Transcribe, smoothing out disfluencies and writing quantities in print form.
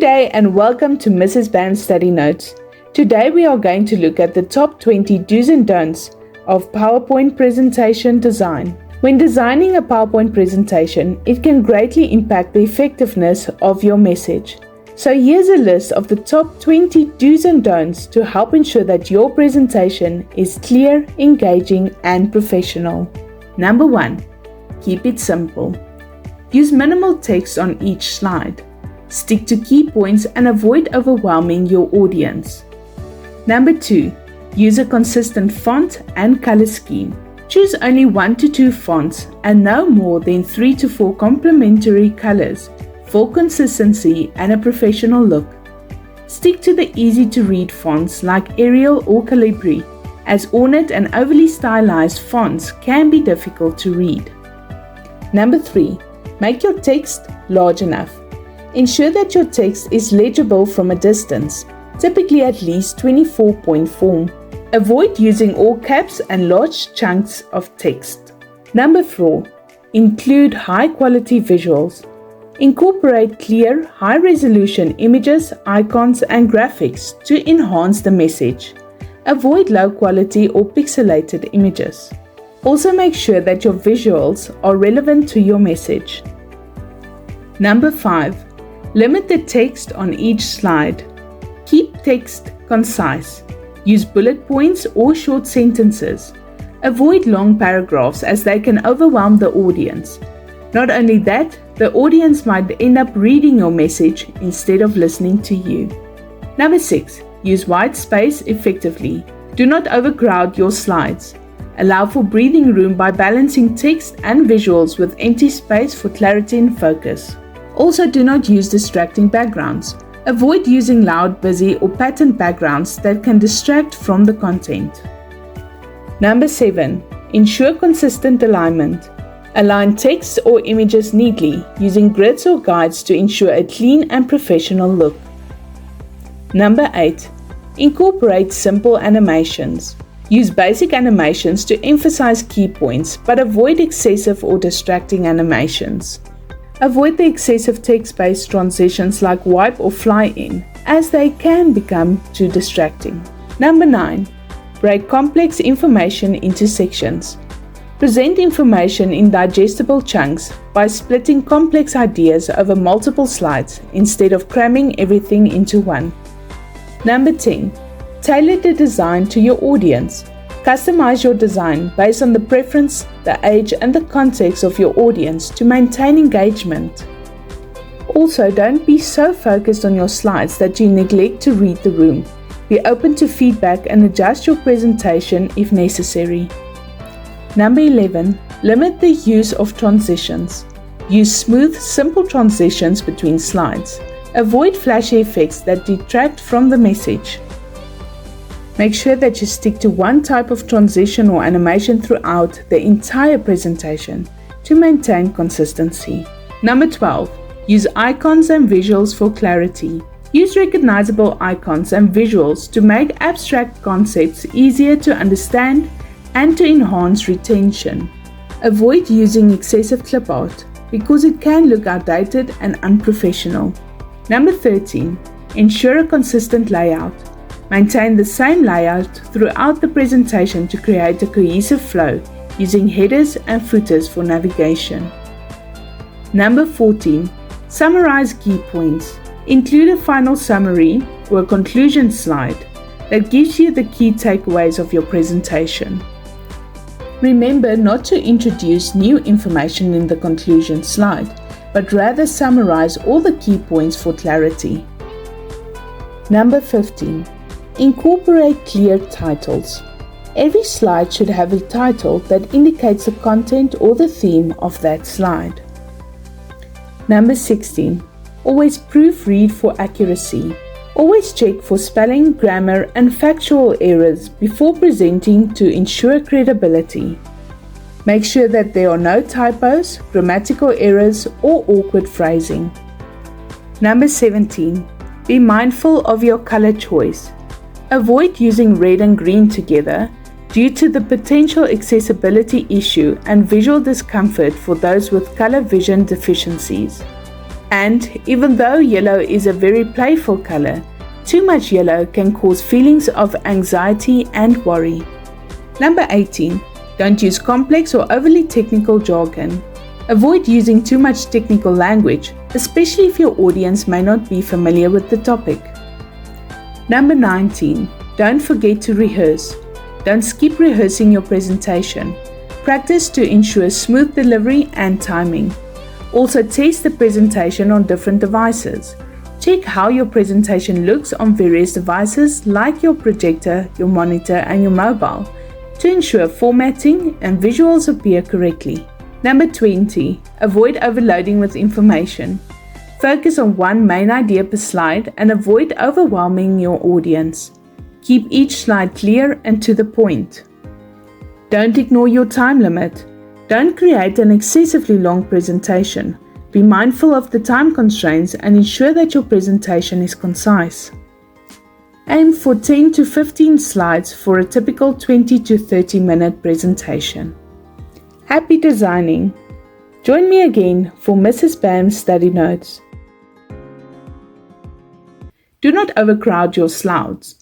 Good day and welcome to Mrs. Band's Study Notes. Today we are going to look at the top 20 do's and don'ts of PowerPoint presentation design. When designing a PowerPoint presentation, it can greatly impact the effectiveness of your message. So here's a list of the top 20 do's and don'ts to help ensure that your presentation is clear, engaging, and professional. Number 1. Keep it simple. Use minimal text on each slide. Stick to key points and avoid overwhelming your audience. Number 2. Use a consistent font and color scheme. Choose only 1 to 2 fonts and no more than 3 to 4 complementary colors for consistency and a professional look. Stick to the easy-to-read fonts like Arial or Calibri, as ornate and overly stylized fonts can be difficult to read. Number 3. Make your text large enough. Ensure that your text is legible from a distance, typically at least 24-point form. Avoid using all caps and large chunks of text. Number 4. Include high-quality visuals. Incorporate clear, high-resolution images, icons, and graphics to enhance the message. Avoid low-quality or pixelated images. Also make sure that your visuals are relevant to your message. Number 5. Limit the text on each slide. Keep text concise. Use bullet points or short sentences. Avoid long paragraphs as they can overwhelm the audience. Not only that, the audience might end up reading your message instead of listening to you. Number 6. Use white space effectively. Do not overcrowd your slides. Allow for breathing room by balancing text and visuals with empty space for clarity and focus. Also, do not use distracting backgrounds. Avoid using loud, busy, or patterned backgrounds that can distract from the content. Number 7. Ensure consistent alignment. Align text or images neatly, using grids or guides to ensure a clean and professional look. Number 8. Incorporate simple animations. Use basic animations to emphasize key points, but avoid excessive or distracting animations. Avoid the excessive text-based transitions like wipe or fly in, as they can become too distracting. Number 9. Break complex information into sections. Present information in digestible chunks by splitting complex ideas over multiple slides instead of cramming everything into one. Number 10. Tailor the design to your audience. Customize your design based on the preference, the age, and the context of your audience to maintain engagement. Also, don't be so focused on your slides that you neglect to read the room. Be open to feedback and adjust your presentation if necessary. Number 11. Limit the use of transitions. Use smooth, simple transitions between slides. Avoid flashy effects that detract from the message. Make sure that you stick to one type of transition or animation throughout the entire presentation to maintain consistency. Number 12. Use icons and visuals for clarity. Use recognizable icons and visuals to make abstract concepts easier to understand and to enhance retention. Avoid using excessive clip art because it can look outdated and unprofessional. Number 13. Ensure a consistent layout. Maintain the same layout throughout the presentation to create a cohesive flow using headers and footers for navigation. Number 14. Summarize key points. Include a final summary or a conclusion slide that gives you the key takeaways of your presentation. Remember not to introduce new information in the conclusion slide, but rather summarize all the key points for clarity. Number 15. Incorporate clear titles. Every slide should have a title that indicates the content or the theme of that slide. Number 16. Always proofread for accuracy. Always check for spelling, grammar, and factual errors before presenting to ensure credibility. Make sure that there are no typos, grammatical errors, or awkward phrasing. Number 17. Be mindful of your color choice. Avoid using red and green together due to the potential accessibility issue and visual discomfort for those with color vision deficiencies. And even though yellow is a very playful color, too much yellow can cause feelings of anxiety and worry. Number 18. Don't use complex or overly technical jargon. Avoid using too much technical language, especially if your audience may not be familiar with the topic. Number 19. Don't forget to rehearse. Don't skip rehearsing your presentation. Practice to ensure smooth delivery and timing. Also test the presentation on different devices. Check how your presentation looks on various devices like your projector, your monitor and your mobile to ensure formatting and visuals appear correctly. Number 20. Avoid overloading with information. Focus on one main idea per slide and avoid overwhelming your audience. Keep each slide clear and to the point. Don't ignore your time limit. Don't create an excessively long presentation. Be mindful of the time constraints and ensure that your presentation is concise. Aim for 10 to 15 slides for a typical 20 to 30 minute presentation. Happy designing! Join me again for Mrs. Bam's study notes. Do not overcrowd your slides.